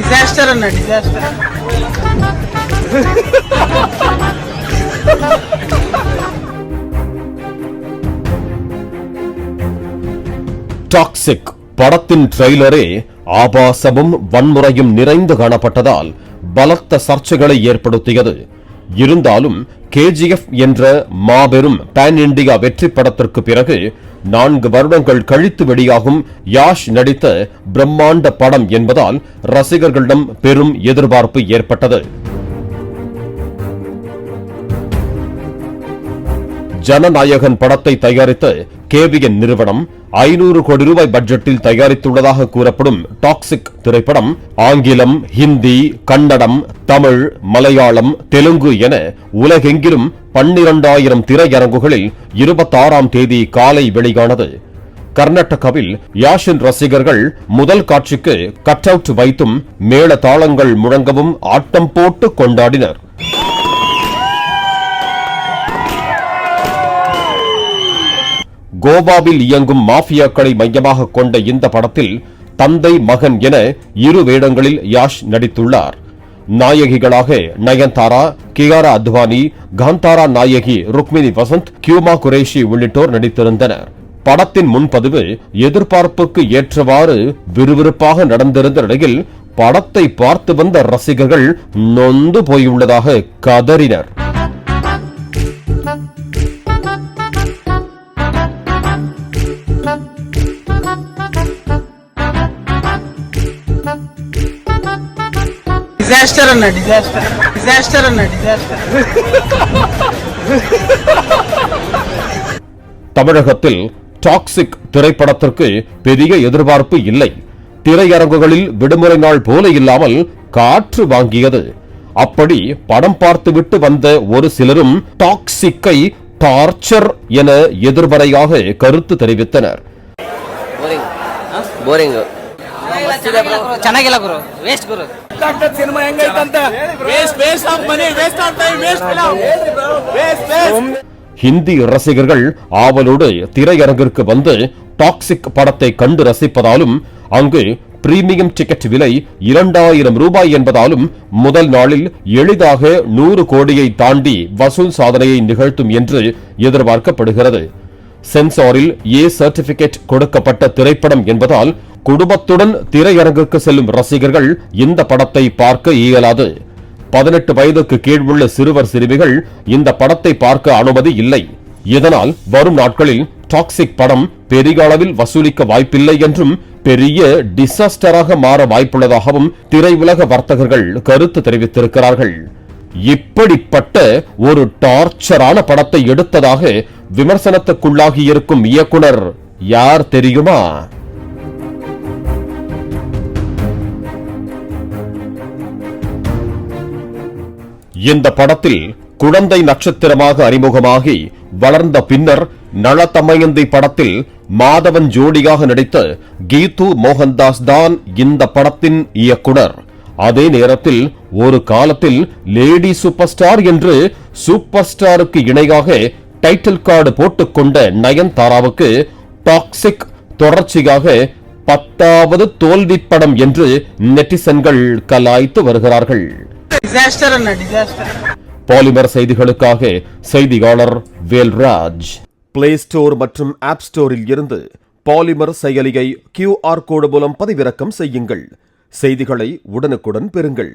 Disaster అన్న disaster. Toxic படத்தின் ட்ரெய்லரே ஆபாசமும் வன்முறையும் நிறைந்து காணப்பட்டதால் பலத்த சர்ச்சைகளை ஏற்படுத்தியது. இருந்தாலும் KGF என்ற மாபெரும் பான் இண்டியா வெற்றி படத்திற்கு பிறகு 4 வருடங்கள் கழித்து வெளியாகும் யாஷ் நடித்த பிரம்மாண்ட படம் என்பதால் ரசிகர்களிடம் பெரும் எதிர்பார்ப்பு ஏற்பட்டது. ஜனநாயகன் படத்தை தயாரித்த KVN நிறுவனம் 500 கோடி ரூபாய் பட்ஜெட்டில் தயாரித்துள்ளதாக கூறப்படும் டாக்ஸிக் திரைப்படம் ஆங்கிலம், ஹிந்தி, கன்னடம், தமிழ், மலையாளம், தெலுங்கு என உலகெங்கிலும் 12,000 திரையரங்குகளில் 26ஆம் தேதி காலை வெளியானது. கர்நாடகாவில் யாஷின் ரசிகர்கள் முதல் காட்சிக்கு கட் அவுட் வைத்தும் மேள தாளங்கள் முழங்கவும் ஆட்டம் போட்டு கொண்டாடினர். கோவாவில் இயங்கும் மாஃபியாக்களை மையமாக கொண்ட இந்த படத்தில் தந்தை மகன் என 2 வேடங்களில் யாஷ் நடித்துள்ளார். நாயகிகளாக நயன்தாரா, கியாரா அத்வானி, காந்தாரா நாயகி ருக்மினி வசந்த், கியூமா குரேஷி உள்ளிட்டோர் நடித்திருந்தனர். படத்தின் முன்பதிவு எதிர்பார்ப்புக்கு ஏற்றவாறு விறுவிறுப்பாக நடந்திருந்த நிலையில் படத்தை பார்த்து வந்த ரசிகர்கள் நொந்து போயுள்ளதாக கதறினர். డిజాస్టర్ అన్న డిజాస్టర్. డిజాస్టర్ అన్న డిజాస్టర్. தமிழகத்தில் டாக்ஸிக் திரைப்படத்திற்கு பெரிய எதிர்பார்ப்பு இல்லை. திரையரங்குகளில் விடுமுறை நாள் போல இல்லாமல் காற்று வாங்கியது. அப்படி படம் பார்த்துவிட்டு வந்த ஒரு சிலரும் டாக்ஸிக்கை டார்ச்சர் என எதிர்மறையாக கருத்து தெரிவித்தனர். ಚೆನ್ನಾಗಿಲ್ಲ ಗುರು, ವೇಸ್ಟ್ ಗುರು. ಸಿನಿಮಾ ಹೆಂಗೈತಂತೆ waste of money, waste of time, waste film, waste. Hindi ரசிகர்கள் ஆவலோடு திரையரங்கிற்கு வந்து டாக்ஸிக் படத்தை கண்டு ரசிப்பதாலும் அங்கு பிரீமியம் டிக்கெட் விலை 2,000 ரூபாய் என்பதாலும் முதல் நாளில் எளிதாக 100 கோடியை தாண்டி வசூல் சாதனையை நிகழ்த்தும் என்று எதிர்பார்க்கப்படுகிறது. சென்சாரில் A சர்டிபிகேட் கொடுக்கப்பட்ட திரைப்படம் என்பதால் குடும்பத்துடன் திரையரங்குக்கு செல்லும் ரசிகர்கள் இந்த படத்தை பார்க்க இயலாது. 18 வயதுக்கு கீழ் உள்ள சிறுவர் சிறுமிகள் இந்த படத்தை பார்க்க அனுமதி இல்லை. இதனால் வரும் நாட்களில் டாக்ஸிக் படம் பெரிய அளவில் வசூலிக்க வாய்ப்பில்லை என்றும் பெரிய டிசாஸ்டராக மாற வாய்ப்புள்ளதாகவும் திரையுலக வர்த்தகர்கள் கருத்து தெரிவித்திருக்கிறார்கள். இப்படிப்பட்ட ஒரு டார்ச்சரான படத்தை எடுத்ததாக விமர்சனத்துக்குள்ளாகி இருக்கும் இயக்குனர் யார் தெரியுமா? இந்த படத்தில் குழந்தை நட்சத்திரமாக அறிமுகமாகி வளர்ந்த பின்னர் நளதமயந்தி படத்தில் மாதவன் ஜோடியாக நடித்த கீது மோகன்தாஸ் தான் இந்த படத்தின் இயக்குனர். அதே நேரத்தில் ஒரு காலத்தில் லேடி சூப்பர் ஸ்டார் என்று சூப்பர் ஸ்டாருக்கு இணையாக டைட்டில் கார்டு போட்டுக்கொண்ட நயன்தாராவுக்கு டாக்ஸிக் தொடர்ச்சியாக 10வது தோல்வி படம் என்று நெட்டிசன்கள் கலாய்த்து வருகிறார்கள். டிசாஸ்டர் அண்ணா டிசாஸ்டர். பாலிமர் செய்திகளுக்காக செய்தியாளர் வேல்ராஜ். பிளே ஸ்டோர் மற்றும் ஆப் ஸ்டோரில் இருந்து பாலிமர் செயலியை QR கோடு மூலம் பதிவிறக்கம் செய்யுங்கள். செய்திகளை உடனுக்குடன் பெறுங்கள்.